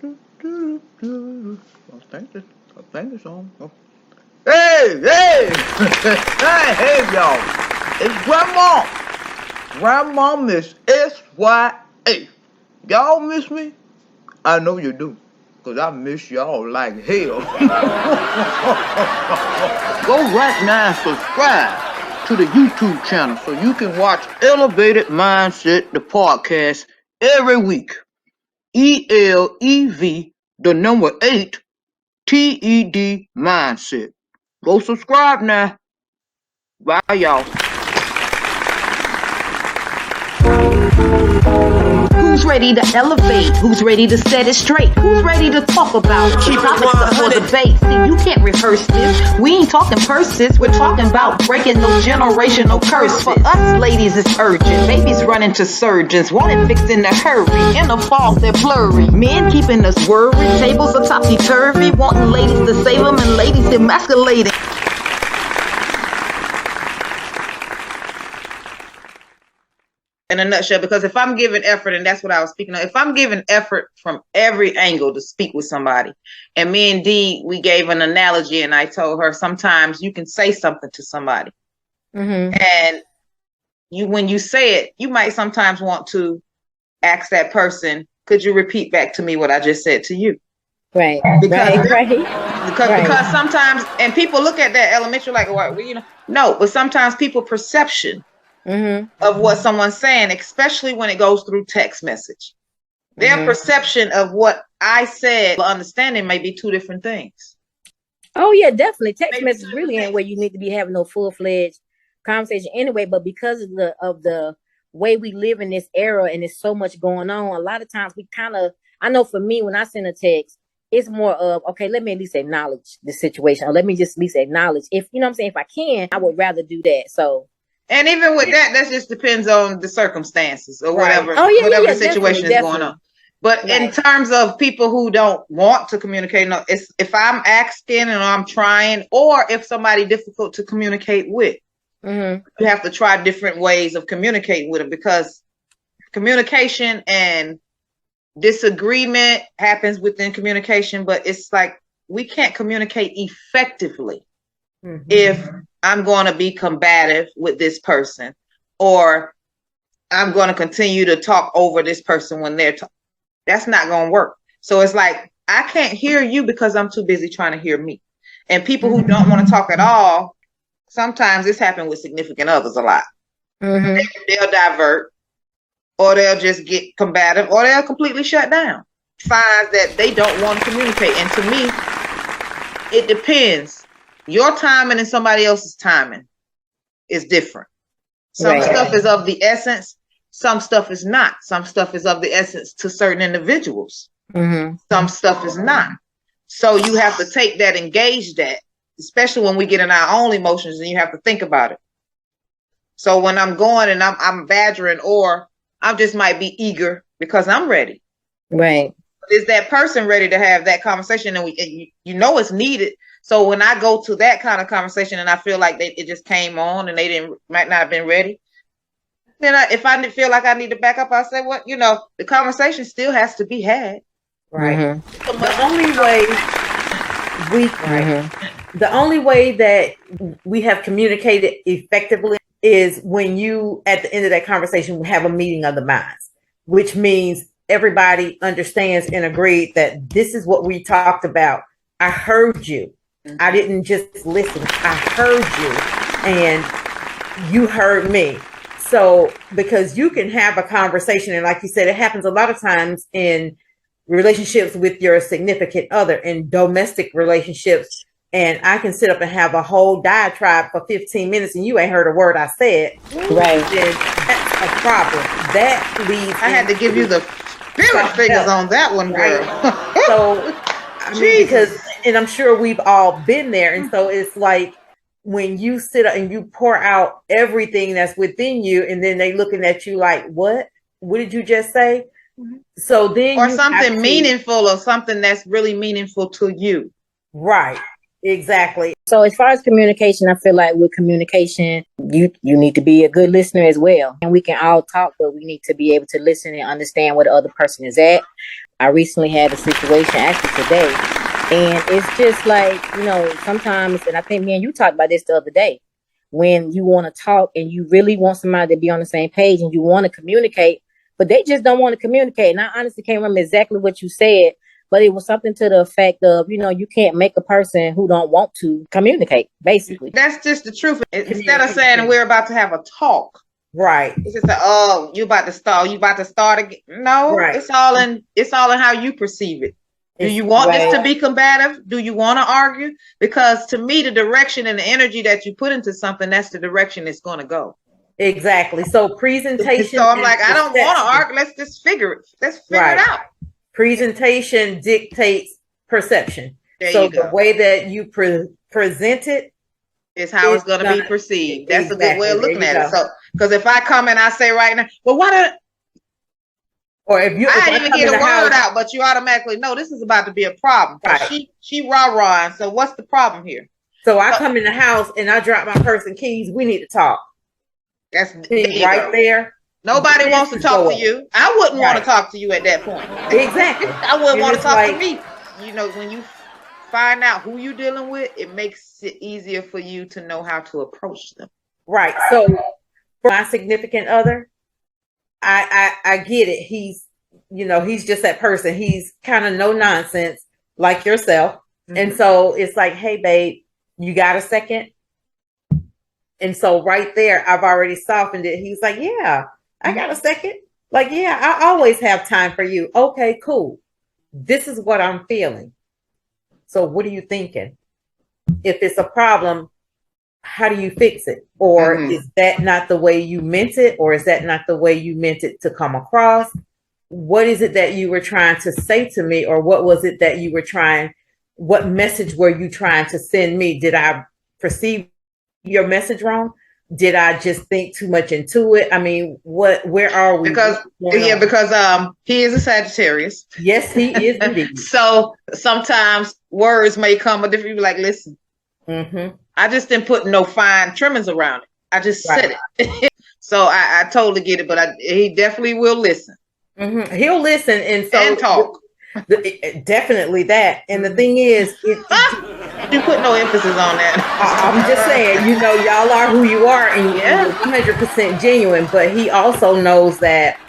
I think it's on. Oh. Hey, hey, hey, y'all! It's Grandma Miss SYA. Y'all miss me? I know you do, cause I miss y'all like hell. Go right now and subscribe to the YouTube channel so you can watch Elevated Mindset, the podcast, every week. ELEV, the number 8, TED Mindset. Go subscribe now. Bye, y'all. Who's ready to elevate? Who's ready to set it straight? Who's ready to talk about topics up for debate? See, you can't rehearse this. We ain't talking purses. We're talking about breaking those generational curses. For us ladies, it's urgent. Babies running to surgeons, wanting fixed in a hurry. In the fall, they're blurry. Men keeping us worried. Tables are topsy-turvy. Wanting ladies to save them and ladies emasculating. In a nutshell, because if I'm giving effort, and that's what I was speaking of, if I'm giving effort from every angle to speak with somebody, and me and Dee, we gave an analogy, and I told her sometimes you can say something to somebody, and when you say it, you might sometimes want to ask that person, could you repeat back to me what I just said to you? Right. Because sometimes, and people look at that elementary like, well, no, but sometimes people perception of what someone's saying, especially when it goes through text message. Their perception of what I said, understanding may be two different things. Oh yeah, definitely. Text message really ain't where you need to be having no full-fledged conversation anyway. But because of the way we live in this era and there's so much going on, a lot of times we I know for me, when I send a text, it's more of, okay, let me at least acknowledge the situation, or let me just at least acknowledge, if you know what I'm saying, if I can, I would rather do that. So. And even with that just depends on the circumstances or whatever, whatever the situation is going on. But in terms of people who don't want to communicate, no, it's if I'm asking and I'm trying, or if somebody difficult to communicate with, you have to try different ways of communicating with them, because communication and disagreement happens within communication, but it's like we can't communicate effectively if I'm going to be combative with this person, or I'm going to continue to talk over this person when they're talking. That's not going to work. So it's like, I can't hear you because I'm too busy trying to hear me. And people who don't want to talk at all, sometimes this happens with significant others a lot. They'll divert, or they'll just get combative, or they'll completely shut down. Signs that they don't want to communicate. And to me, it depends. Your timing and somebody else's timing is different. Some stuff is of the essence. Some stuff is not. Some stuff is of the essence to certain individuals. Some stuff is not. So you have to take that, engage that, especially when we get in our own emotions, and you have to think about it. So when I'm going and I'm badgering, or I just might be eager because I'm ready. Right. Is that person ready to have that conversation? And you know it's needed. So when I go to that kind of conversation and I feel like it just came on and they might not have been ready, then if I feel like I need to back up, I'll say, well, the conversation still has to be had. Right. The only way that we have communicated effectively is when you, at the end of that conversation, have a meeting of the minds, which means everybody understands and agreed that this is what we talked about. I heard you. I didn't just listen. I heard you and you heard me. So, because you can have a conversation, and like you said, it happens a lot of times in relationships with your significant other, in domestic relationships, and I can sit up and have a whole diatribe for 15 minutes and you ain't heard a word I said. Right. Then that's a problem. That leads. I had to give you the spirit figures on that one, girl. Right. So, I mean, because, and I'm sure we've all been there. And so it's like, when you sit up and you pour out everything that's within you, and then they looking at you like, what did you just say? So then, or something meaningful, or something that's really meaningful to you. Right. Exactly. So as far as communication, I feel like with communication, you need to be a good listener as well. And we can all talk, but we need to be able to listen and understand where the other person is at. I recently had a situation actually today, and it's just like, sometimes, and I think me and you talked about this the other day, when you want to talk and you really want somebody to be on the same page and you want to communicate, but they just don't want to communicate. And I honestly can't remember exactly what you said, but it was something to the effect of, you can't make a person who don't want to communicate, basically. That's just the truth. Instead of saying we're about to have a talk. Right. It's just you about to start again. No, right. It's all in how you perceive it. Do you want this to be combative? Do you want to argue? Because to me, the direction and the energy that you put into something, that's the direction it's going to go. Exactly. So presentation. So I'm like, I don't want to argue. Let's just figure it. Let's figure it out. Presentation dictates perception. So the way that you present it is how it's going to be perceived. That's a good way of looking at it. So, because if I come and I say right now, well, I didn't even get a word out, but you automatically know this is about to be a problem. Right. She rah-rahing. So what's the problem here? So I come in the house and I drop my purse and keys. We need to talk. That's right there. Nobody wants to talk to you. I wouldn't want to talk to you at that point. Exactly. I wouldn't want to talk to me. When you find out who you're dealing with, it makes it easier for you to know how to approach them. Right. So for my significant other, I get it. He's just that person. He's kind of no nonsense like yourself. Mm-hmm. And so it's like, hey, babe, you got a second? And so right there, I've already softened it. He's like, yeah, I got a second. Like, yeah, I always have time for you. Okay, cool. This is what I'm feeling. So what are you thinking? If it's a problem, how do you fix it? Or is that not the way you meant it? Or is that not the way you meant it to come across? What is it that you were trying to say to me? Or what was it that what message were you trying to send me? Did I perceive your message wrong? Did I just think too much into it? I mean, where are we? Because he is a Sagittarius. Yes, he is indeed. So sometimes words may come a different, like, listen, I just didn't put no fine trimmings around it. I just said it. So I totally get it, but he definitely will listen. He'll listen and talk. Definitely that. And the thing is, you put no emphasis on that. I'm just saying, y'all are who you are, and you're 100% genuine. But he also knows that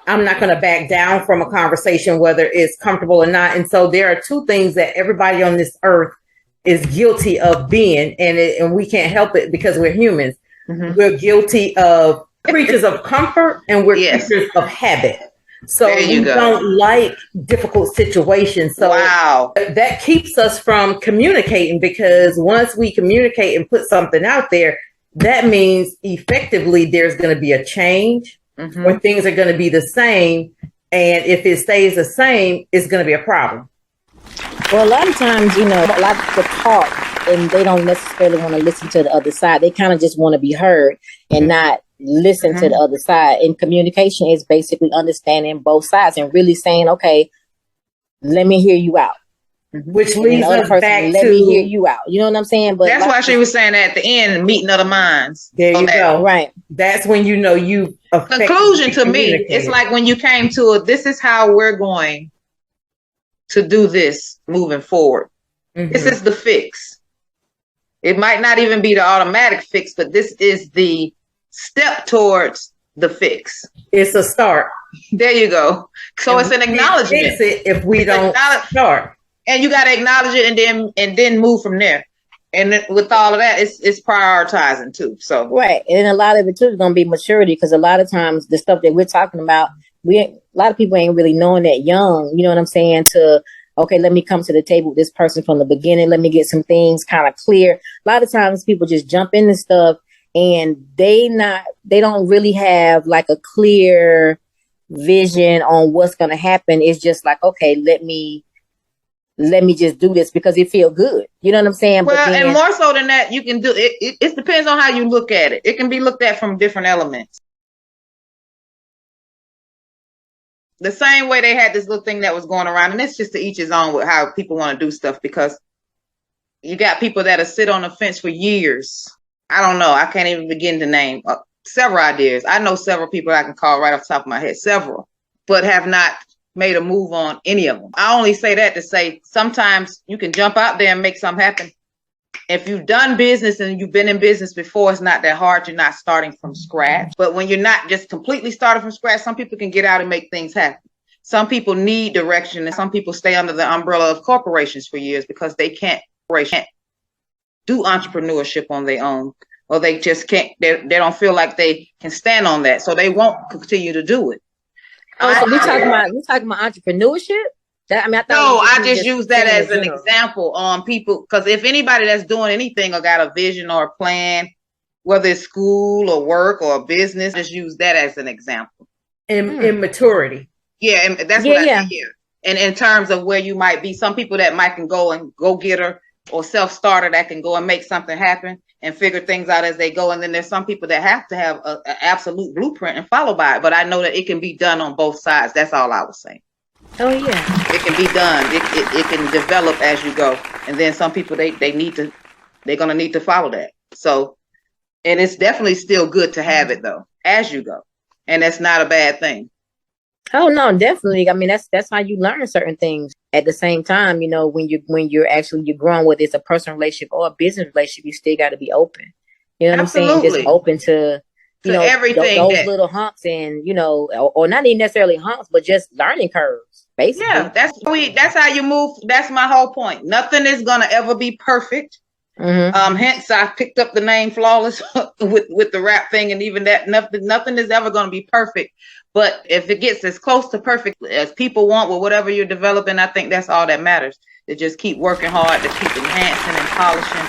I'm not going to back down from a conversation, whether it's comfortable or not. And so there are two things that everybody on this earth is guilty of being, and we can't help it because we're humans. We're guilty of creatures of comfort, and we're creatures of habit. So we don't like difficult situations. So that keeps us from communicating, because once we communicate and put something out there, that means effectively there's going to be a change, or things are going to be the same. And if it stays the same, it's going to be a problem. Well, a lot of times, a lot of people talk and they don't necessarily want to listen to the other side. They kind of just want to be heard and not listen to the other side. And communication is basically understanding both sides and really saying, okay, let me hear you out. Which leads us back let me hear you out. You know what I'm saying? But that's why she was saying at the end, meeting of the minds. There you go. Right. That's when you conclusion to me. It's like when you came to it, this is how we're going to do this moving forward. This is the fix. It might not even be the automatic fix, but this is the step towards the fix. It's a start. There you go. So it's an acknowledgement. Fix it if we don't start. And you got to acknowledge it and then move from there. And with all of that, it's prioritizing too. So right, and a lot of it too is gonna be maturity, because a lot of times the stuff that we're talking about, a lot of people ain't really knowing that young. You know what I'm saying? Okay, let me come to the table with this person from the beginning. Let me get some things kind of clear. A lot of times people just jump into stuff and they don't really have like a clear vision on what's gonna happen. It's just like, okay, let me just do this because it feels good. You know what I'm saying? Well, and more so than that, you can do it. It depends on how you look at it. It can be looked at from different elements. The same way they had this little thing that was going around, and it's just to each his own with how people want to do stuff, because you got people that'll sit on the fence for years. I don't know. I can't even begin to name several ideas. I know several people I can call right off the top of my head, several, but have not made a move on any of them. I only say that to say sometimes you can jump out there and make something happen. If you've done business and you've been in business before, it's not that hard. You're not starting from scratch. But when you're not just completely starting from scratch, some people can get out and make things happen. Some people need direction, and some people stay under the umbrella of corporations for years because they can't do entrepreneurship on their own, or they just can't, they don't feel like they can stand on that. So they won't continue to do it. Oh, so we talking about entrepreneurship? I just use that as an example on people, because if anybody that's doing anything or got a vision or a plan, whether it's school or work or a business, just use that as an example. In maturity. Yeah, and that's what I hear. And in terms of where you might be, some people that might can go and go getter or self-starter that can go and make something happen and figure things out as they go. And then there's some people that have to have an absolute blueprint and follow by it. But I know that it can be done on both sides. That's all I was saying. Oh yeah, it can be done. It can develop as you go, and then some people they're gonna need to follow that. So, and it's definitely still good to have it though as you go, and that's not a bad thing. Oh no, definitely. I mean, that's how you learn certain things. At the same time, you know, when you're growing, whether it's a personal relationship or a business relationship, you still got to be open. You know what I'm saying? Just open to everything, those little humps, and or not even necessarily humps, but just learning curves, basically. Yeah, that's how you move. That's my whole point. Nothing is gonna ever be perfect. Mm-hmm. Hence I picked up the name Flawless with the rap thing, and even that nothing is ever gonna be perfect. But if it gets as close to perfect as people want with whatever you're developing, I think that's all that matters. To just keep working hard, to keep enhancing and polishing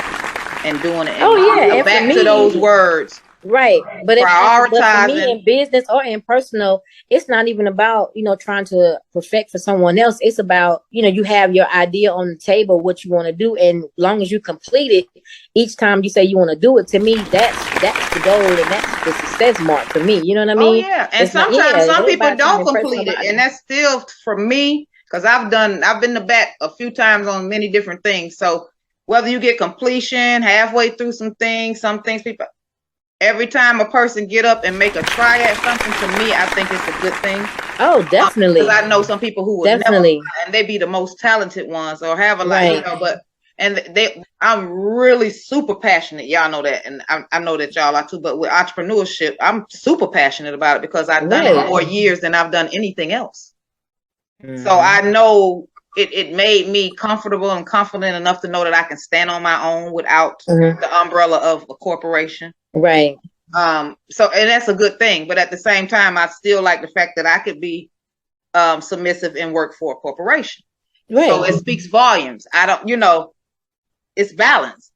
and doing it. And back to those words. Right. But for me in business or in personal, it's not even about, trying to perfect for someone else. It's about, you have your idea on the table, what you want to do. And as long as you complete it, each time you say you want to do it, to me, that's the goal and that's the success mark for me. You know what I mean? Oh, yeah. And sometimes some people don't complete it. And that's still for me, because I've been the bat a few times on many different things. So whether you get completion halfway through some things people, every time a person get up and make a try at something, to me, I think it's a good thing. Oh, definitely. Because I know some people who will never, and they be the most talented ones or have a lot, I'm really super passionate. Y'all know that, and I know that y'all are too. But with entrepreneurship, I'm super passionate about it because I've done it more years than I've done anything else. Mm-hmm. So I know it made me comfortable and confident enough to know that I can stand on my own without the umbrella of a corporation. Right. So, and that's a good thing. But at the same time, I still like the fact that I could be submissive and work for a corporation. Right. So it speaks volumes. It's balance.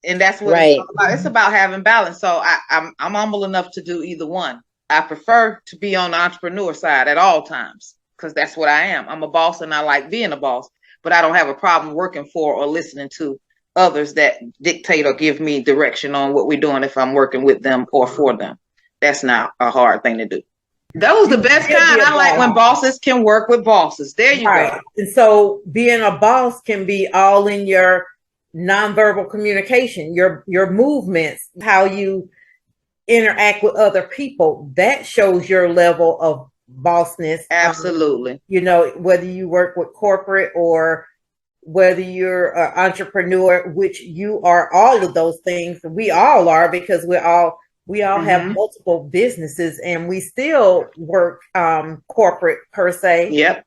And that's what it's about. It's about having balance. So I'm humble enough to do either one. I prefer to be on the entrepreneur side at all times because that's what I am. I'm a boss and I like being a boss, but I don't have a problem working for or listening to others that dictate or give me direction on what we're doing if I'm working with them or for them. That's not a hard thing to do. That was the best kind. I like when bosses can work with bosses. There you go. And so being a boss can be all in your nonverbal communication, your movements, how you interact with other people. That shows your level of bossness. Absolutely. Whether you work with corporate or whether you're an entrepreneur, which you are all of those things. We all are, because we all have multiple businesses and we still work corporate per se. Yep.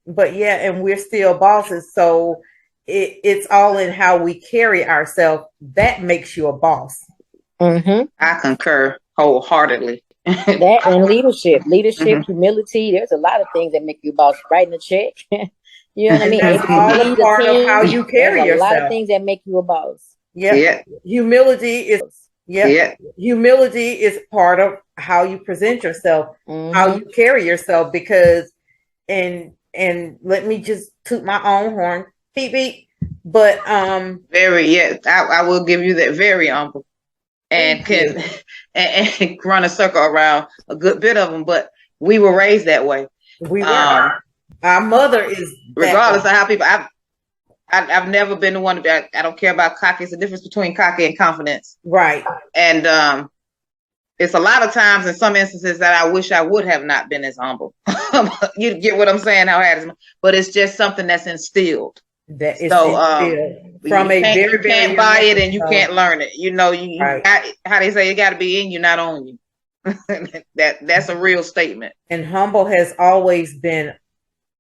But yeah, and we're still bosses. So it's all in how we carry ourselves. That makes you a boss. Mm-hmm. I concur wholeheartedly. That and leadership, humility. There's a lot of things that make you a boss. Writing a check. You know what I mean? It's all a part of how you carry yourself. A lot of things that make you a boss. Yeah. Humility is Humility is part of how you present yourself, how you carry yourself, because and let me just toot my own horn. Beep beep. But I will give you that, very humble. And can and run a circle around a good bit of them, but we were raised that way. We were. Our mother is, regardless of how people. I've never been the one to be. I don't care about cocky. It's the difference between cocky and confidence, right? And it's a lot of times in some instances that I wish I would have not been as humble. You get what I'm saying? But it's just something that's instilled. That is instilled from you can't buy it and you can't learn it. You know, how they say, it got to be in you, not on you. That's a real statement. And humble has always been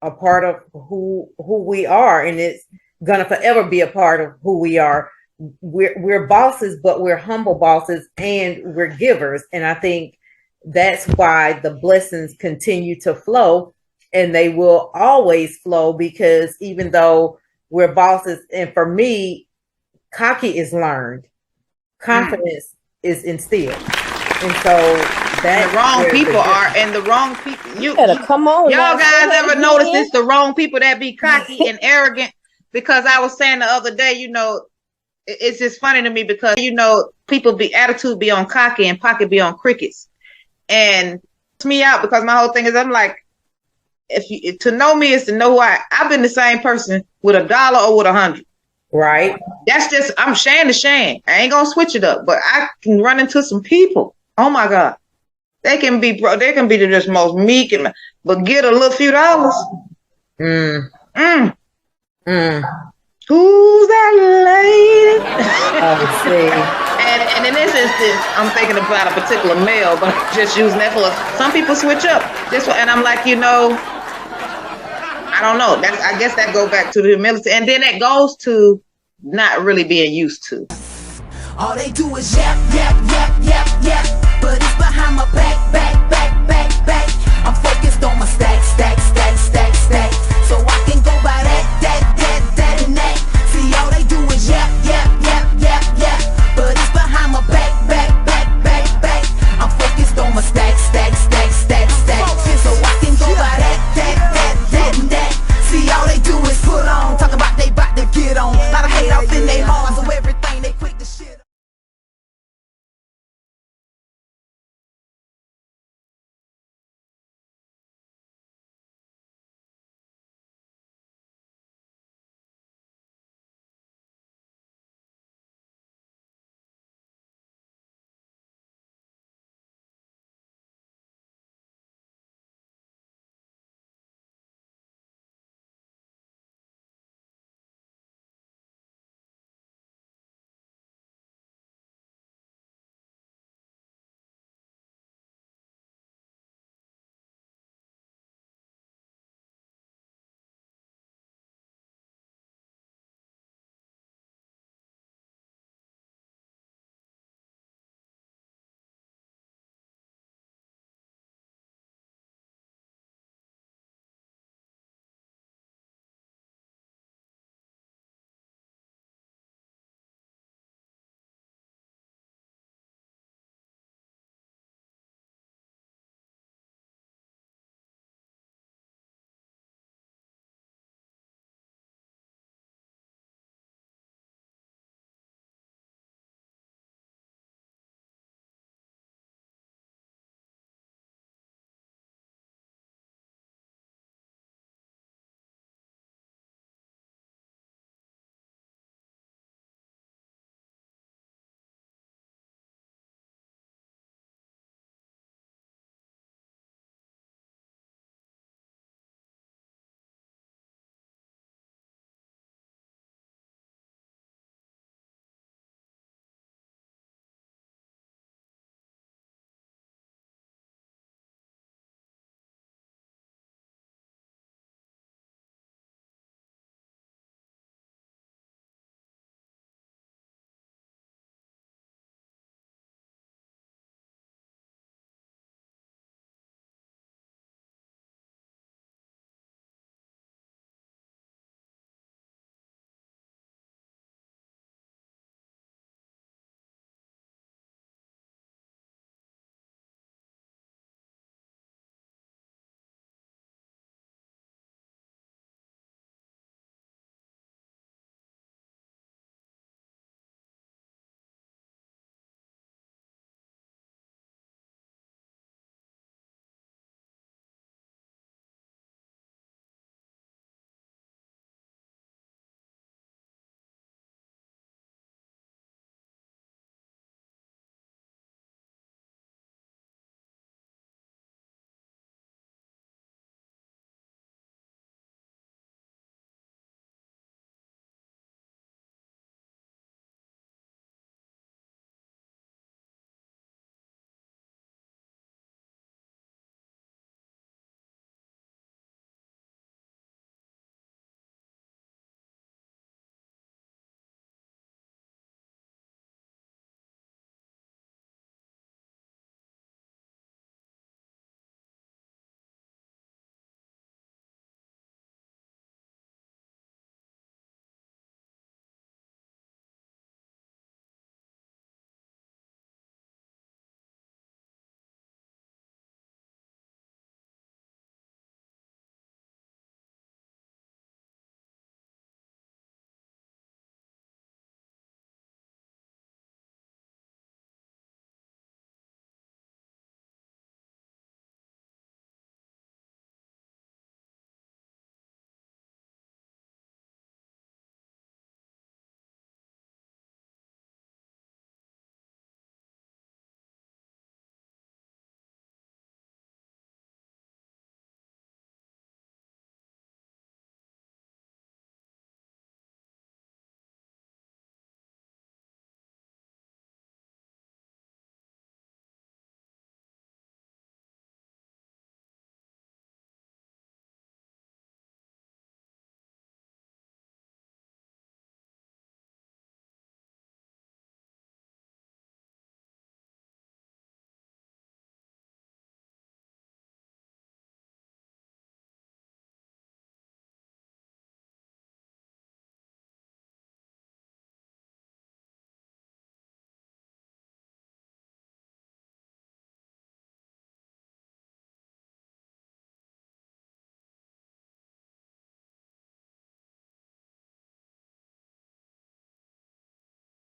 a part of who we are, and it's gonna forever be a part of who we are. We're bosses, but we're humble bosses, and we're givers. And I think that's why the blessings continue to flow, and they will always flow, because even though we're bosses, and for me, cocky is learned, confidence is instilled. And so that the wrong people and the wrong people. You come on. Y'all guys ever notice it's the wrong people that be cocky and arrogant? Because I was saying the other day, you know, it's just funny to me because, you know, attitude be on cocky and pocket be on crickets. And it's me out because my whole thing is, I'm like, to know me is to know who I've been the same person with $1 or with 100. Right. That's just, I'm Shan to Shan. I ain't gonna switch it up, but I can run into some people. Oh my God. They can be the just most meek, but get a little few dollars. Who's that lady? And in this instance, I'm thinking about a particular male, but I'm just using that for some people switch up. And I'm like, you know, I don't know. I guess that goes back to the humility, and then it goes to not really being used to. All they do is yap, yap, yap, yap, yap, but it's behind my back. I'm focused on my stack.